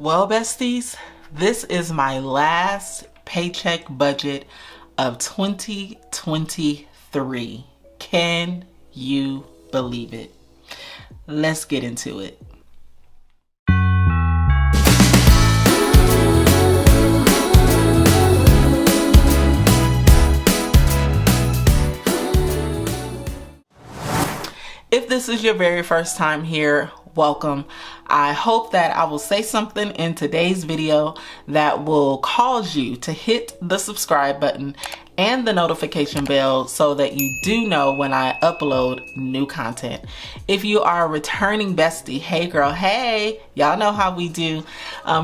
Well, besties, this is my last paycheck budget of 2023. Can you believe it? Let's get into it. If this is your very first time here, welcome. I hope that I will say something in today's video that will cause you to hit the subscribe button and the notification bell so that you do know when I upload new content. If you are a returning bestie, hey girl, hey, y'all know how we do.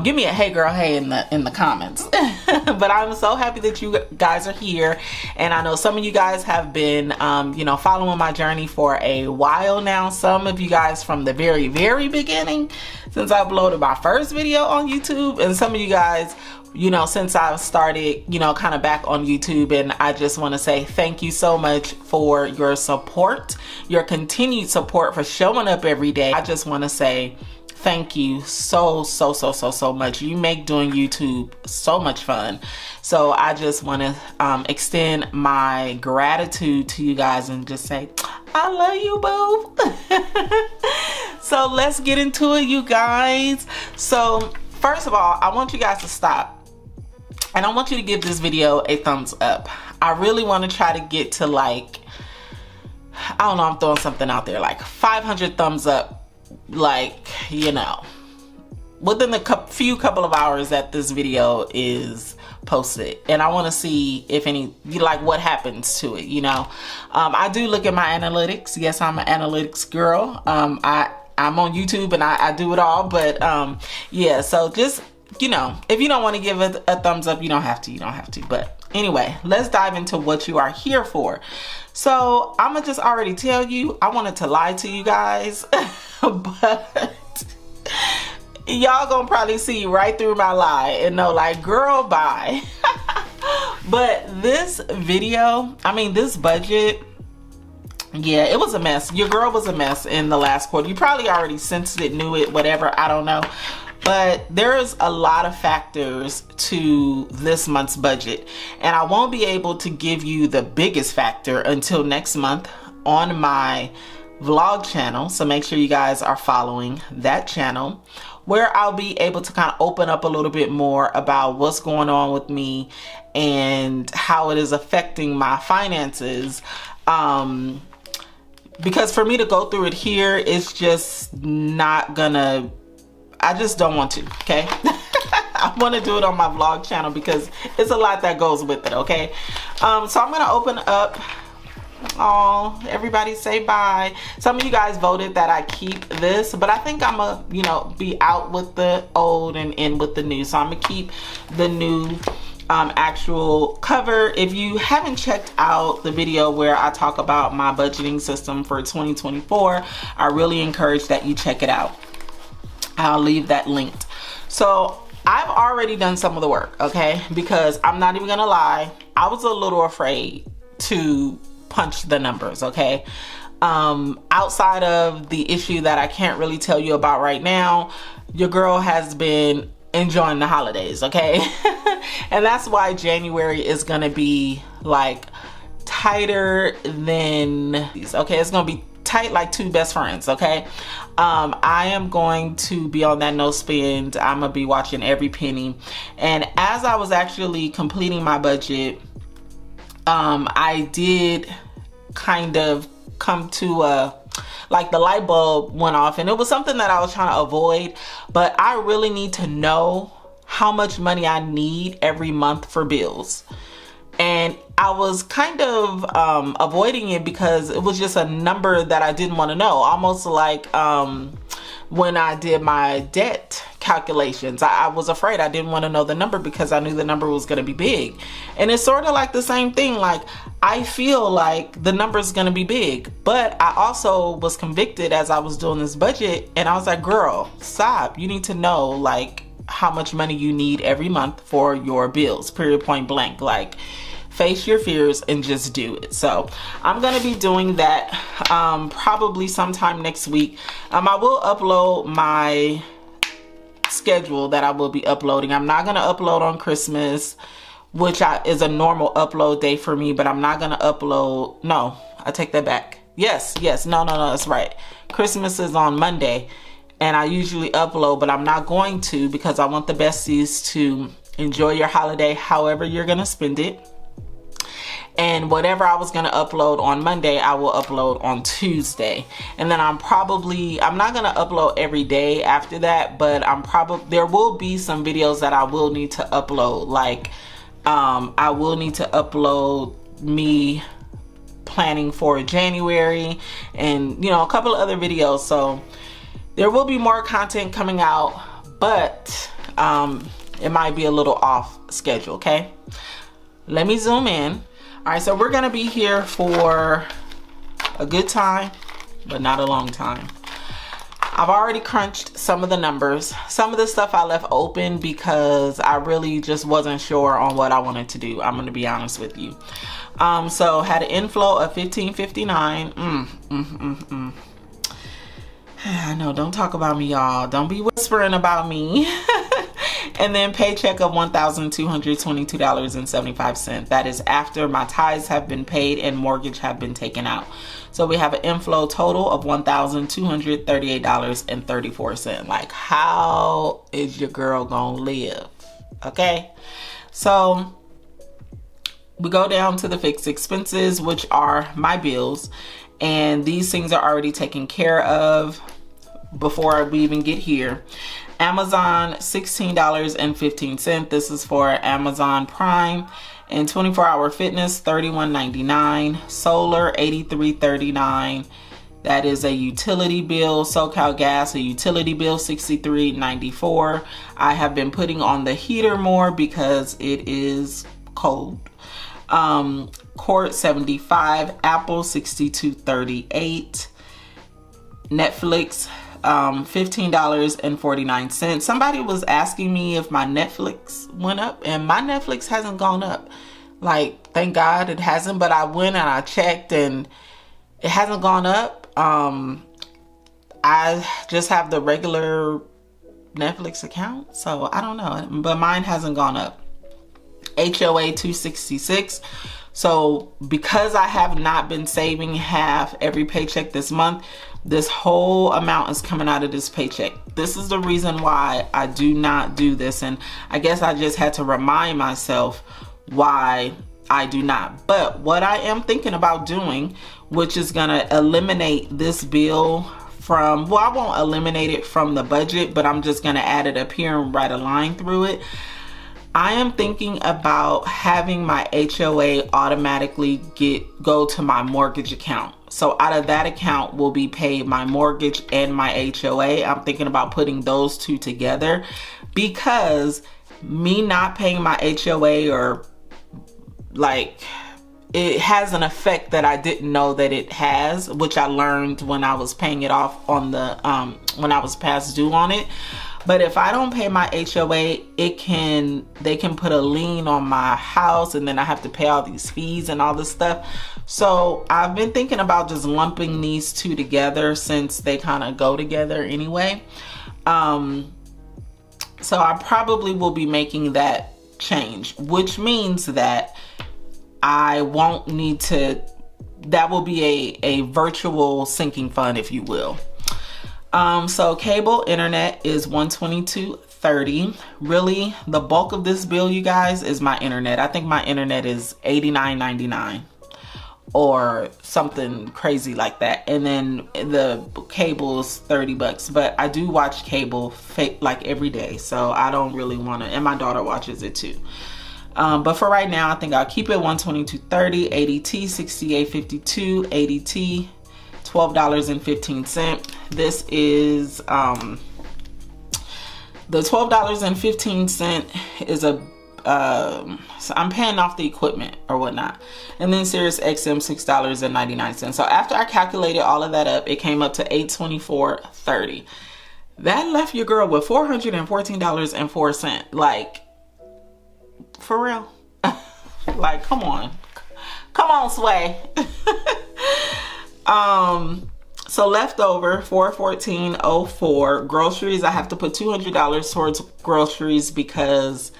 Give me a hey girl, hey in the comments. But I'm so happy that you guys are here, and I know some of you guys have been following my journey for a while now. Some of you guys from the very beginning, since I uploaded my first video on YouTube, and some of you guys since I've started, kind of back on YouTube. And I just want to say thank you so much for your support, your continued support, for showing up every day. I just want to say thank you so much. You make doing YouTube so much fun. So I just want to extend my gratitude to you guys and just say, I love you both. So let's get into it, you guys. So first of all, I want you guys to stop. And I want you to give this video a thumbs up. I really want to try to get to I'm throwing something out there, like 500 thumbs up, within a few couple of hours that this video is posted. And I want to see if what happens to it, I do look at my analytics. Yes, I'm an analytics girl. I'm on YouTube and I do it all, but yeah, so just if you don't want to give it a thumbs up, you don't have to. But anyway, let's dive into what you are here for. So I'm gonna just already tell you, I wanted to lie to you guys, but y'all gonna probably see right through my lie and know, girl, bye. But this video, this budget, yeah, it was a mess. Your girl was a mess in the last quarter. You probably already sensed it, knew it, whatever, I don't know. But there's a lot of factors to this month's budget, and I won't be able to give you the biggest factor until next month on my vlog channel. So make sure you guys are following that channel, where I'll be able to kind of open up a little bit more about what's going on with me and how it is affecting my finances. Because for me to go through it here, it's just not gonna, I just don't want to, okay? I want to do it on my vlog channel because it's a lot that goes with it, okay? So I'm going to open up. Oh, everybody say bye. Some of you guys voted that I keep this, but I think I'm going to, be out with the old and in with the new. So I'm going to keep the new actual cover. If you haven't checked out the video where I talk about my budgeting system for 2024, I really encourage that you check it out. I'll leave that linked. So I've already done some of the work, okay? Because I'm not even gonna lie, I was a little afraid to punch the numbers, okay? Outside of the issue that I can't really tell you about right now, your girl has been enjoying the holidays, okay? And that's why January is gonna be tighter than, okay? It's gonna be tight like two best friends, okay? I am going to be on that no spend. I'm gonna be watching every penny. And as I was actually completing my budget, I did kind of come to the light bulb went off, and it was something that I was trying to avoid, but I really need to know how much money I need every month for bills. And I was kind of avoiding it because it was just a number that I didn't want to know. Almost like when I did my debt calculations, I was afraid. I didn't want to know the number because I knew the number was going to be big. And it's sort of like the same thing. I feel like the number is going to be big, but I also was convicted as I was doing this budget, and I was like, girl, stop. You need to know how much money you need every month for your bills, period, point blank. Face your fears and just do it. So I'm gonna be doing that probably sometime next week. I will upload my schedule that I will be uploading. I'm not going to upload on Christmas, which is a normal upload day for me, but I'm not going to upload. No, I take that back. Yes. No, that's right. Christmas is on Monday, and I usually upload, but I'm not going to because I want the besties to enjoy your holiday however you're going to spend it. And whatever I was going to upload on Monday, I will upload on Tuesday. And then I'm not going to upload every day after that, but there will be some videos that I will need to upload. Like, I will need to upload me planning for January and, you know, a couple of other videos. So there will be more content coming out, but, it might be a little off schedule. Okay. Let me zoom in. All right, so we're gonna be here for a good time, but not a long time. I've already crunched some of the numbers. Some of the stuff I left open because I really just wasn't sure on what I wanted to do. I'm gonna be honest with you. So had an inflow of $15.59. I know, don't talk about me, y'all. Don't be whispering about me. And then paycheck of $1,222.75. That is after my tithes have been paid and mortgage have been taken out. So we have an inflow total of $1,238.34. Like, how is your girl gonna live? Okay, so we go down to the fixed expenses, which are my bills, and these things are already taken care of before we even get here. Amazon, $16.15. This is for Amazon Prime. And 24-hour fitness, $31.99. Solar, $83.39. That is a utility bill. SoCal Gas, a utility bill, $63.94. I have been putting on the heater more because it is cold. Court, $75. Apple, $62.38. Netflix, $15.49. Somebody was asking me if my Netflix went up, and my Netflix hasn't gone up. Like, thank God it hasn't, but I went and I checked and it hasn't gone up. I just have the regular Netflix account, so I don't know, but mine hasn't gone up. HOA, $266. So because I have not been saving half every paycheck this month, this whole amount is coming out of this paycheck. This is the reason why I do not do this. And I guess I just had to remind myself why I do not. But what I am thinking about doing, which is gonna eliminate this bill from, well, I won't eliminate it from the budget, but I'm just gonna add it up here and write a line through it. I am thinking about having my HOA automatically go to my mortgage account. So out of that account will be paid my mortgage and my HOA. I'm thinking about putting those two together because me not paying my HOA, or like, it has an effect that I didn't know that it has, which I learned when I was paying it off on the when I was past due on it. But if I don't pay my HOA, they can put a lien on my house, and then I have to pay all these fees and all this stuff. So I've been thinking about just lumping these two together since they kind of go together anyway. So I probably will be making that change, which means that I won't need to, that will be a virtual sinking fund, if you will. So cable internet is $122.30. Really, the bulk of this bill, you guys, is my internet. I think my internet is $89.99 or something crazy like that. And then the cable is $30. But I do watch cable like every day, so I don't really want to. And my daughter watches it too. But for right now, I think I'll keep it $122.30. ADT $68.52. ADT $12.15. This is the $12.15 is so I'm paying off the equipment or whatnot. And then Sirius XM $6.99. So after I calculated all of that up, it came up to $824.30. That left your girl with $414.04. Like, for real. Like, come on, Sway. So leftover $414.04. Groceries, I have to put $200 towards groceries because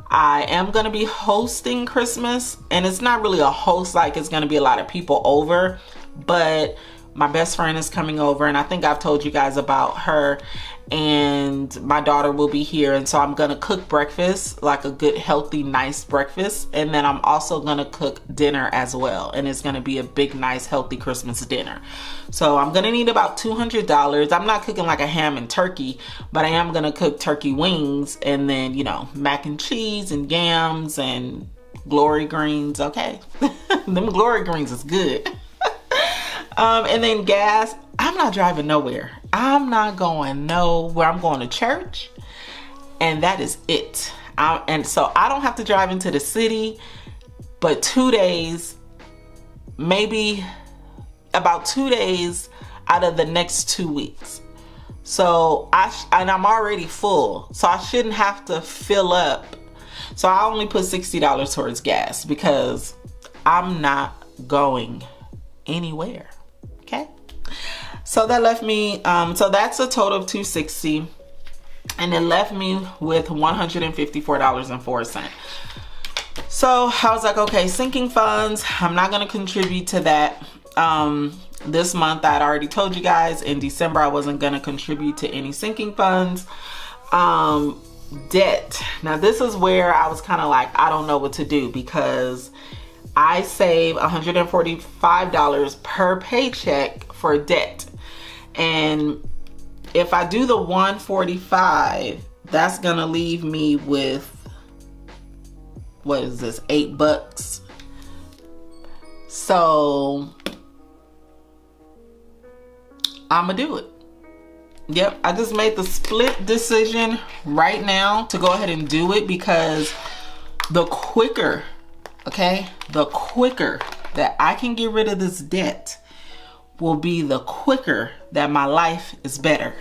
I am going to be hosting Christmas, and it's not really a host like it's going to be a lot of people over, but my best friend is coming over, and I think I've told you guys about her, and my daughter will be here, and so I'm gonna cook breakfast, like a good healthy nice breakfast, and then I'm also gonna cook dinner as well, and it's gonna be a big nice healthy Christmas dinner. So I'm gonna need about $200. I'm not cooking like a ham and turkey, but I am gonna cook turkey wings, and then, you know, mac and cheese and yams and glory greens. Okay. Them glory greens is good. And then gas, I'm not driving nowhere. I'm not going nowhere. I'm going to church, and that is it. And so I don't have to drive into the city, but 2 days, maybe about 2 days out of the next 2 weeks. So and I'm already full, so I shouldn't have to fill up. So I only put $60 towards gas because I'm not going anywhere. Okay, so that left me so that's a total of $260, and it left me with $154.04. So I was like, okay, sinking funds, I'm not going to contribute to that this month. I'd already told you guys in December I wasn't going to contribute to any sinking funds. Debt, now this is where I was kind of like, I don't know what to do, because I save $145 per paycheck for debt. And if I do the $145, that's gonna leave me with, what is this, $8. So I'm gonna do it. Yep, I just made the split decision right now to go ahead and do it, because the quicker, okay, the quicker that I can get rid of this debt will be the quicker that my life is better.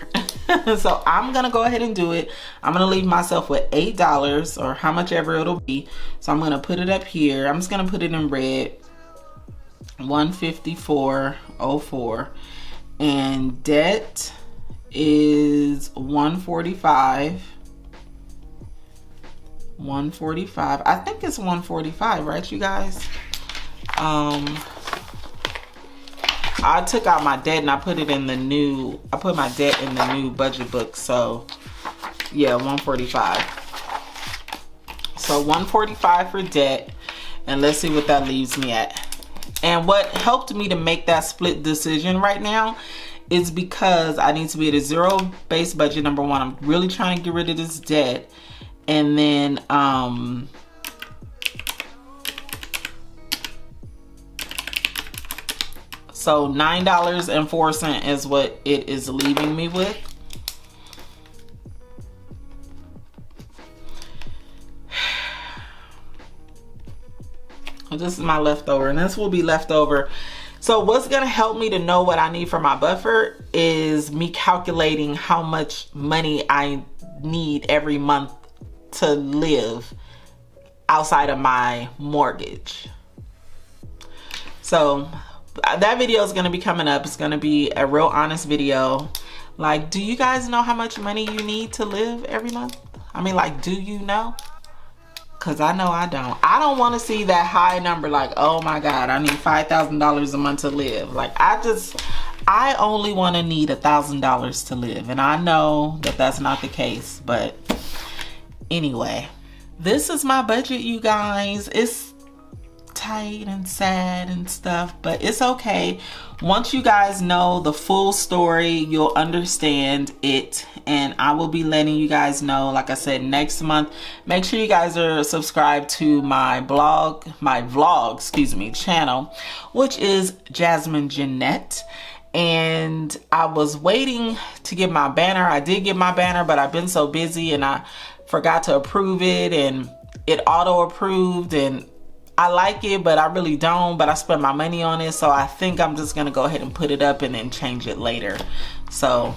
So I'm gonna go ahead and do it. I'm gonna leave myself with $8 or how much ever it'll be. So I'm gonna put it up here. I'm just gonna put it in red, 154.04, and debt is 145. I think it's 145, right, you guys? I took out my debt and I put it in the new, I put my debt in the new budget book. So yeah, 145. So 145 for debt, and let's see what that leaves me at. And what helped me to make that split decision right now is because I need to be at a zero-based budget. Number one, I'm really trying to get rid of this debt. And then so $9.04 is what it is leaving me with. This is my leftover, and this will be leftover. So what's gonna help me to know what I need for my buffer is me calculating how much money I need every month to live outside of my mortgage. So that video is going to be coming up. It's going to be a real honest video. Like, do you guys know how much money you need to live every month? I mean, like, do you know? Because I know I don't. I don't want to see that high number like, oh my God, I need $5,000 a month to live. Like, I only want to need $1,000 to live. And I know that that's not the case, but anyway, this is my budget, you guys. It's tight and sad and stuff, but it's okay. Once you guys know the full story, you'll understand it, and I will be letting you guys know, like I said, next month. Make sure you guys are subscribed to my vlog channel, which is Jasmine Jeanette. And I was waiting to get my banner. I did get my banner, but I've been so busy and I forgot to approve it, and it auto approved, and I like it, but I really don't, but I spent my money on it. So I think I'm just gonna go ahead and put it up and then change it later. So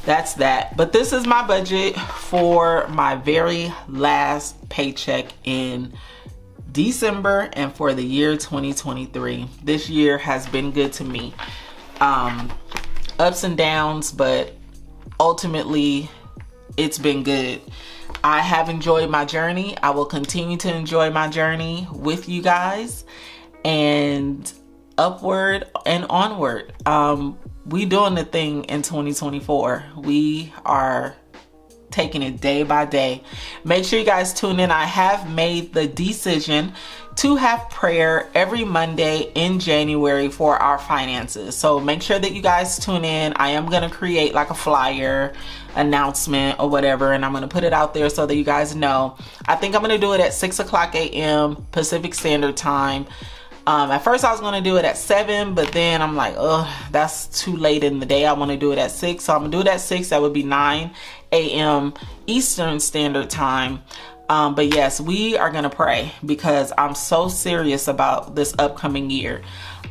that's that. But this is my budget for my very last paycheck in December and for the year 2023. This year has been good to me. ups and downs, but ultimately it's been good. I have enjoyed my journey. I will continue to enjoy my journey with you guys, and upward and onward. We doing the thing in 2024. We are taking it day by day. Make sure you guys tune in. I have made the decision to have prayer every Monday in January for our finances. So make sure that you guys tune in. I am going to create like a flyer announcement or whatever, and I'm going to put it out there so that you guys know. I think I'm going to do it at 6 o'clock a.m. Pacific Standard Time. At first I was going to do it at 7, but then I'm like, oh, that's too late in the day. I want to do it at 6. So I'm going to do it at 6. That would be 9 a.m. Eastern Standard Time. But yes, we are going to pray because I'm so serious about this upcoming year.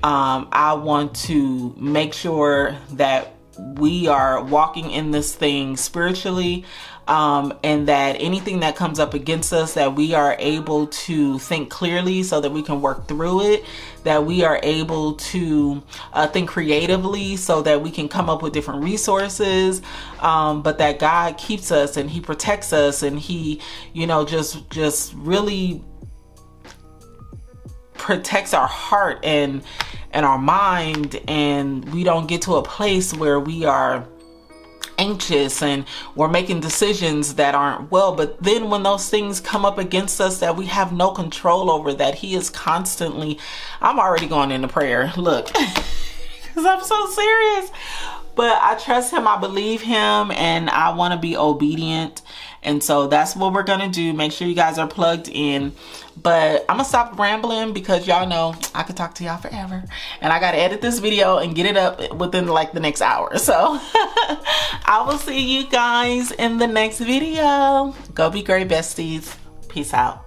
I want to make sure that we are walking in this thing spiritually, and that anything that comes up against us, that we are able to think clearly so that we can work through it, that we are able to think creatively so that we can come up with different resources, but that God keeps us and He protects us, and He, you know, just really protects our heart and our mind, and we don't get to a place where we are anxious and we're making decisions that aren't well. But then when those things come up against us that we have no control over, that He is constantly, I'm already going into prayer, look, because I'm so serious. But I trust Him, I believe Him, and I want to be obedient. And so that's what we're gonna do. Make sure you guys are plugged in. But I'm gonna stop rambling because y'all know I could talk to y'all forever, and I gotta edit this video and get it up within like the next hour. So I will see you guys in the next video. Go be great, besties. Peace out.